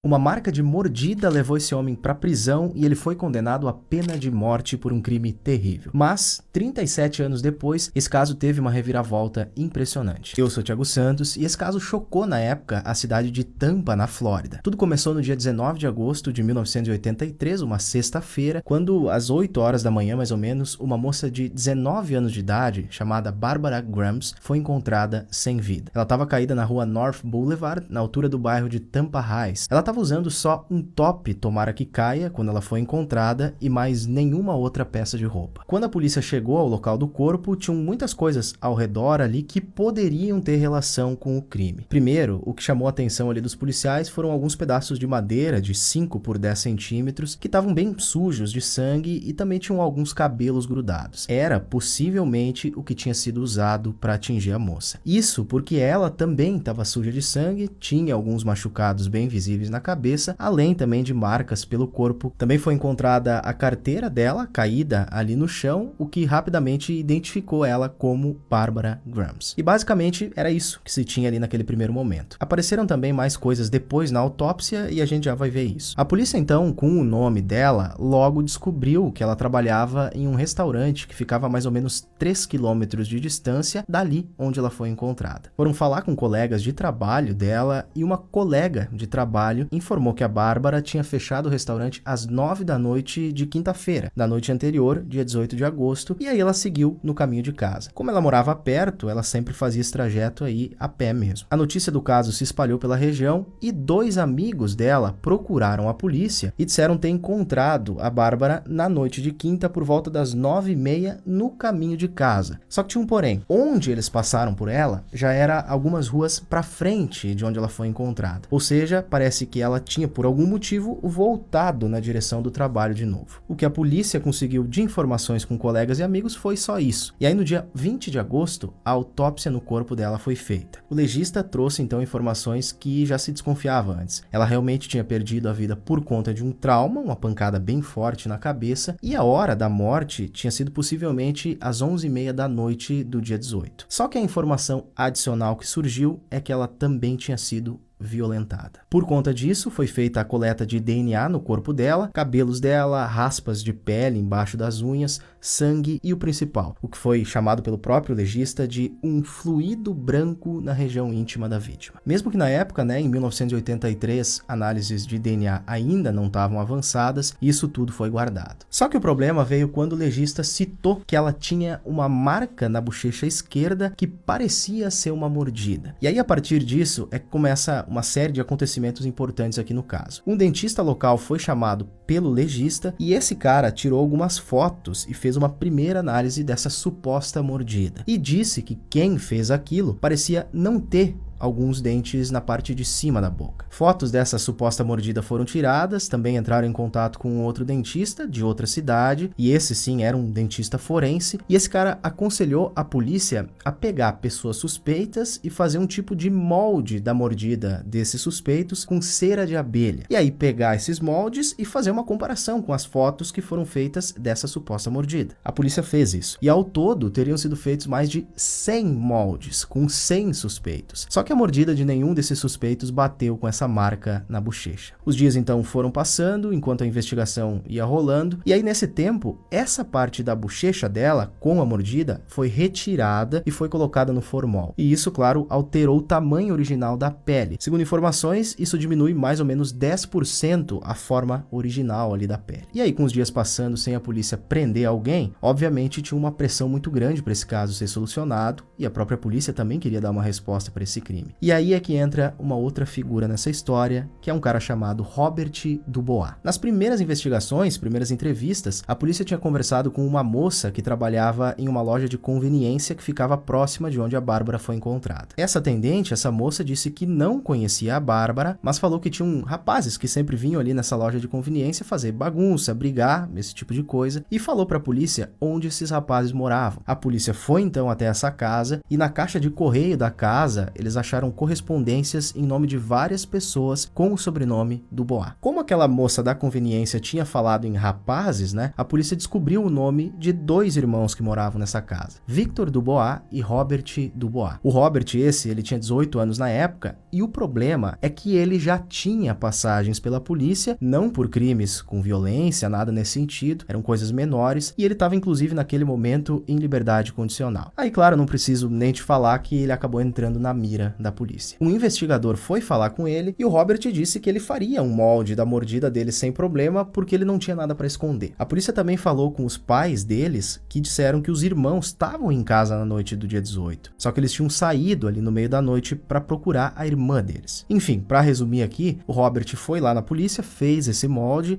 Uma marca de mordida levou esse homem para prisão e ele foi condenado à pena de morte por um crime terrível. Mas, 37 anos depois, esse caso teve uma reviravolta impressionante. Eu sou Thiago Santos e esse caso chocou na época a cidade de Tampa, na Flórida. Tudo começou no dia 19 de agosto de 1983, uma sexta-feira, quando às 8 horas da manhã, mais ou menos, uma moça de 19 anos de idade, chamada Barbara Grams, foi encontrada sem vida. Ela estava caída na rua North Boulevard, na altura do bairro de Tampa Heights. Ela estava usando só um top, tomara que caia, quando ela foi encontrada, e mais nenhuma outra peça de roupa. Quando a polícia chegou ao local do corpo, tinham muitas coisas ao redor ali que poderiam ter relação com o crime. Primeiro, o que chamou a atenção ali dos policiais foram alguns pedaços de madeira de 5 por 10 centímetros que estavam bem sujos de sangue e também tinham alguns cabelos grudados. Era possivelmente o que tinha sido usado para atingir a moça. Isso porque ela também estava suja de sangue, tinha alguns machucados bem visíveis na cabeça, além também de marcas pelo corpo. Também foi encontrada a carteira dela, caída ali no chão, o que rapidamente identificou ela como Barbara Grams. E basicamente era isso que se tinha ali naquele primeiro momento. Apareceram também mais coisas depois na autópsia e a gente já vai ver isso. A polícia então, com o nome dela, logo descobriu que ela trabalhava em um restaurante que ficava a mais ou menos 3 quilômetros de distância dali onde ela foi encontrada. Foram falar com colegas de trabalho dela e uma colega de trabalho informou que a Bárbara tinha fechado o restaurante às 9 da noite de quinta-feira, da noite anterior, dia 18 de agosto, e aí ela seguiu no caminho de casa. Como ela morava perto, ela sempre fazia esse trajeto aí a pé mesmo. A notícia do caso se espalhou pela região e 2 amigos dela procuraram a polícia e disseram ter encontrado a Bárbara na noite de quinta por volta das 9h30 no caminho de casa. Só que tinha um porém. Onde eles passaram por ela já era algumas ruas para frente de onde ela foi encontrada. Ou seja, parece que ela tinha por algum motivo voltado na direção do trabalho de novo. O que a polícia conseguiu de informações com colegas e amigos foi só isso. E aí no dia 20 de agosto, a autópsia no corpo dela foi feita. O legista trouxe então informações que já se desconfiava antes. Ela realmente tinha perdido a vida por conta de um trauma, uma pancada bem forte na cabeça, e a hora da morte tinha sido possivelmente às 11h30 da noite do dia 18. Só que a informação adicional que surgiu é que ela também tinha sido violentada. Por conta disso, foi feita a coleta de DNA no corpo dela, cabelos dela, raspas de pele embaixo das unhas, sangue e o principal, o que foi chamado pelo próprio legista de um fluido branco na região íntima da vítima. Mesmo que na época, em 1983, análises de DNA ainda não estavam avançadas, isso tudo foi guardado. Só que o problema veio quando o legista citou que ela tinha uma marca na bochecha esquerda que parecia ser uma mordida. E aí, a partir disso, é que começa uma série de acontecimentos importantes aqui no caso. Um dentista local foi chamado pelo legista e esse cara tirou algumas fotos e fez uma primeira análise dessa suposta mordida. E disse que quem fez aquilo parecia não ter alguns dentes na parte de cima da boca. Fotos dessa suposta mordida foram tiradas, também entraram em contato com um outro dentista de outra cidade, e esse sim era um dentista forense, e esse cara aconselhou a polícia a pegar pessoas suspeitas e fazer um tipo de molde da mordida desses suspeitos com cera de abelha. E aí pegar esses moldes e fazer uma comparação com as fotos que foram feitas dessa suposta mordida. A polícia fez isso, e ao todo teriam sido feitos mais de 100 moldes com 100 suspeitos. Só que a mordida de nenhum desses suspeitos bateu com essa marca na bochecha. Os dias então foram passando enquanto a investigação ia rolando, e aí nesse tempo, essa parte da bochecha dela, com a mordida, foi retirada e foi colocada no formol. E isso, claro, alterou o tamanho original da pele. Segundo informações, isso diminui mais ou menos 10% a forma original ali da pele. E aí, com os dias passando sem a polícia prender alguém, obviamente tinha uma pressão muito grande para esse caso ser solucionado, e a própria polícia também queria dar uma resposta para esse crime. E aí é que entra uma outra figura nessa história, que é um cara chamado Robert Dubois. Nas primeiras investigações, primeiras entrevistas, a polícia tinha conversado com uma moça que trabalhava em uma loja de conveniência que ficava próxima de onde a Bárbara foi encontrada. Essa atendente, essa moça, disse que não conhecia a Bárbara, mas falou que tinham rapazes que sempre vinham ali nessa loja de conveniência fazer bagunça, brigar, esse tipo de coisa, e falou para a polícia onde esses rapazes moravam. A polícia foi então até essa casa e na caixa de correio da casa eles acharam acharam correspondências em nome de várias pessoas com o sobrenome Dubois. Como aquela moça da conveniência tinha falado em rapazes, né, a polícia descobriu o nome de 2 irmãos que moravam nessa casa, Victor Dubois e Robert Dubois. O Robert, ele tinha 18 anos na época, e o problema é que ele já tinha passagens pela polícia, não por crimes com violência, nada nesse sentido, eram coisas menores, e ele estava inclusive naquele momento em liberdade condicional. Aí, claro, não preciso nem te falar que ele acabou entrando na mira da polícia. Um investigador foi falar com ele e o Robert disse que ele faria um molde da mordida dele sem problema porque ele não tinha nada para esconder. A polícia também falou com os pais deles, que disseram que os irmãos estavam em casa na noite do dia 18, só que eles tinham saído ali no meio da noite para procurar a irmã deles. Enfim, para resumir aqui, o Robert foi lá na polícia, fez esse molde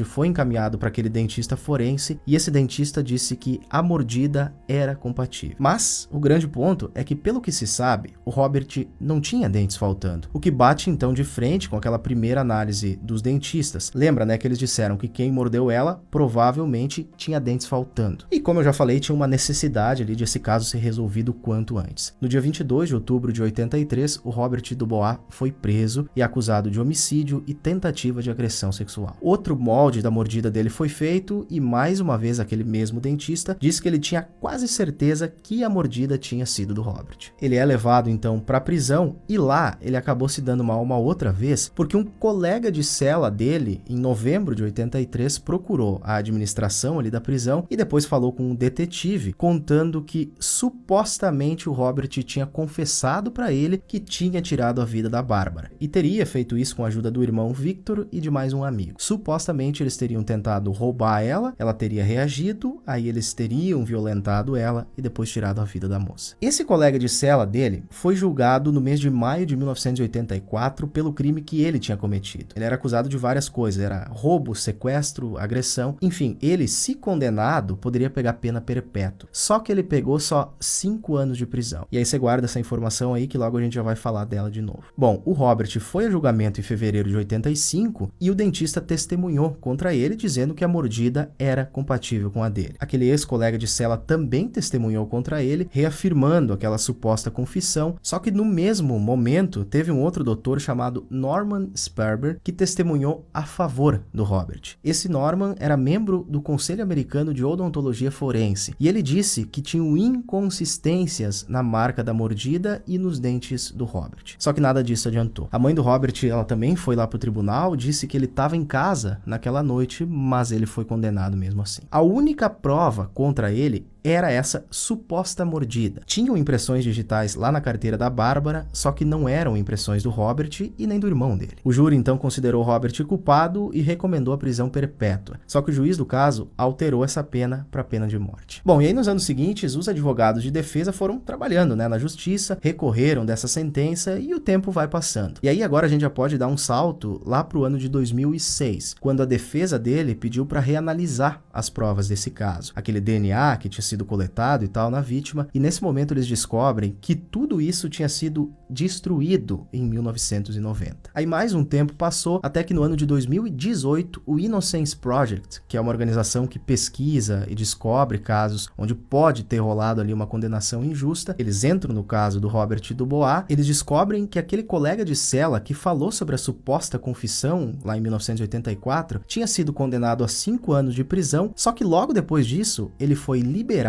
foi encaminhado para aquele dentista forense e esse dentista disse que a mordida era compatível. Mas o grande ponto é que, pelo que se sabe, o Robert não tinha dentes faltando, o que bate então de frente com aquela primeira análise dos dentistas. Lembra, né, que eles disseram que quem mordeu ela provavelmente tinha dentes faltando. E como eu já falei, tinha uma necessidade ali de esse caso ser resolvido quanto antes. No dia 22 de outubro de 83, o Robert Dubois foi preso e acusado de homicídio e tentativa de agressão sexual. Outro molde da mordida dele foi feito e mais uma vez aquele mesmo dentista disse que ele tinha quase certeza que a mordida tinha sido do Robert. Ele é levado então para a prisão e lá ele acabou se dando mal uma outra vez porque um colega de cela dele, em novembro de 83, procurou a administração ali da prisão e depois falou com um detetive contando que supostamente o Robert tinha confessado para ele que tinha tirado a vida da Bárbara e teria feito isso com a ajuda do irmão Victor e de mais um amigo. Supostamente eles teriam tentado roubar ela teria reagido, aí eles teriam violentado ela e depois tirado a vida da moça. Esse colega de cela dele foi julgado no mês de maio de 1984 pelo crime que ele tinha cometido. Ele era acusado de várias coisas, era roubo, sequestro, agressão, enfim, ele, se condenado, poderia pegar pena perpétua. Só que ele pegou só 5 anos de prisão. E aí você guarda essa informação aí que logo a gente já vai falar dela de novo. Bom, o Robert foi a julgamento em fevereiro de 85 e o dentista testemunhou contra ele dizendo que a mordida era compatível com a dele. Aquele ex-colega de cela também testemunhou contra ele, reafirmando aquela suposta confissão, só que no mesmo momento teve um outro doutor chamado Norman Sperber que testemunhou a favor do Robert. Esse Norman era membro do Conselho Americano de Odontologia Forense e ele disse que tinham inconsistências na marca da mordida e nos dentes do Robert. Só que nada disso adiantou. A mãe do Robert, ela também foi lá pro tribunal, disse que ele estava em casa naquela noite, mas ele foi condenado mesmo assim. A única prova contra ele era essa suposta mordida. Tinham impressões digitais lá na carteira da Bárbara, só que não eram impressões do Robert e nem do irmão dele. O júri então considerou Robert culpado e recomendou a prisão perpétua. Só que o juiz do caso alterou essa pena para pena de morte. Bom, e aí nos anos seguintes, os advogados de defesa foram trabalhando, né, na justiça, recorreram dessa sentença e o tempo vai passando. E aí agora a gente já pode dar um salto lá pro ano de 2006, quando a defesa dele pediu para reanalisar as provas desse caso. Aquele DNA que tinha sido coletado e tal na vítima, e nesse momento eles descobrem que tudo isso tinha sido destruído em 1990. Aí mais um tempo passou, até que no ano de 2018, o Innocence Project, que é uma organização que pesquisa e descobre casos onde pode ter rolado ali uma condenação injusta, eles entram no caso do Robert Dubois, eles descobrem que aquele colega de cela que falou sobre a suposta confissão lá em 1984 tinha sido condenado a 5 anos de prisão, só que logo depois disso ele foi liberado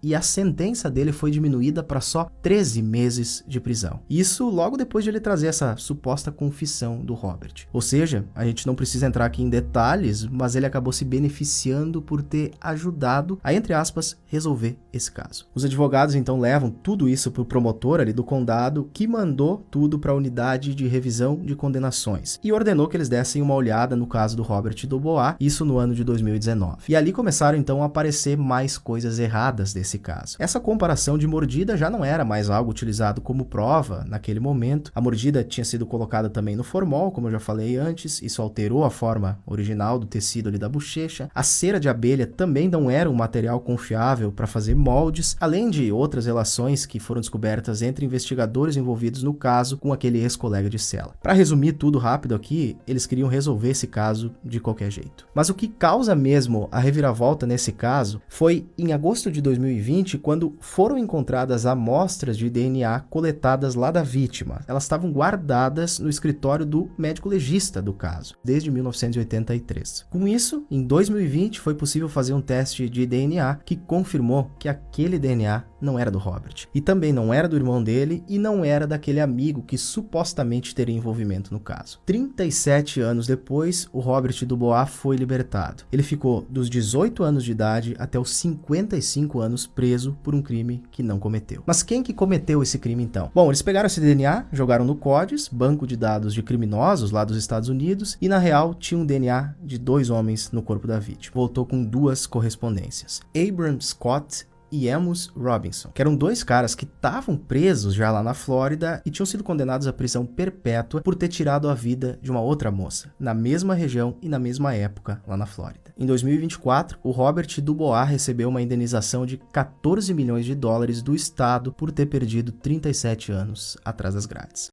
e a sentença dele foi diminuída para só 13 meses de prisão. Isso logo depois de ele trazer essa suposta confissão do Robert. Ou seja, a gente não precisa entrar aqui em detalhes, mas ele acabou se beneficiando por ter ajudado a, entre aspas, resolver esse caso. Os advogados então levam tudo isso para o promotor ali do condado, que mandou tudo para a unidade de revisão de condenações e ordenou que eles dessem uma olhada no caso do Robert Dubois, isso no ano de 2019. E ali começaram então a aparecer mais coisas erradas desse caso. Essa comparação de mordida já não era mais algo utilizado como prova naquele momento. A mordida tinha sido colocada também no formol, como eu já falei antes, isso alterou a forma original do tecido ali da bochecha. A cera de abelha também não era um material confiável para fazer moldes, além de outras relações que foram descobertas entre investigadores envolvidos no caso com aquele ex-colega de cela. Para resumir tudo rápido aqui, eles queriam resolver esse caso de qualquer jeito. Mas o que causa mesmo a reviravolta nesse caso foi em agosto agosto de 2020, quando foram encontradas amostras de DNA coletadas lá da vítima. Elas estavam guardadas no escritório do médico legista do caso, desde 1983. Com isso, em 2020, foi possível fazer um teste de DNA que confirmou que aquele DNA não era do Robert. E também não era do irmão dele e não era daquele amigo que supostamente teria envolvimento no caso. 37 anos depois, o Robert Dubois foi libertado. Ele ficou dos 18 anos de idade até os 55 anos preso por um crime que não cometeu. Mas quem que cometeu esse crime então? Bom, eles pegaram esse DNA, jogaram no CODIS, banco de dados de criminosos lá dos Estados Unidos, e na real tinha um DNA de 2 homens no corpo da vítima. Voltou com 2 correspondências. Abram Scott e Amos Robinson, que eram 2 caras que estavam presos já lá na Flórida e tinham sido condenados à prisão perpétua por ter tirado a vida de uma outra moça, na mesma região e na mesma época lá na Flórida. Em 2024, o Robert Dubois recebeu uma indenização de 14 milhões de dólares do Estado por ter perdido 37 anos atrás das grades.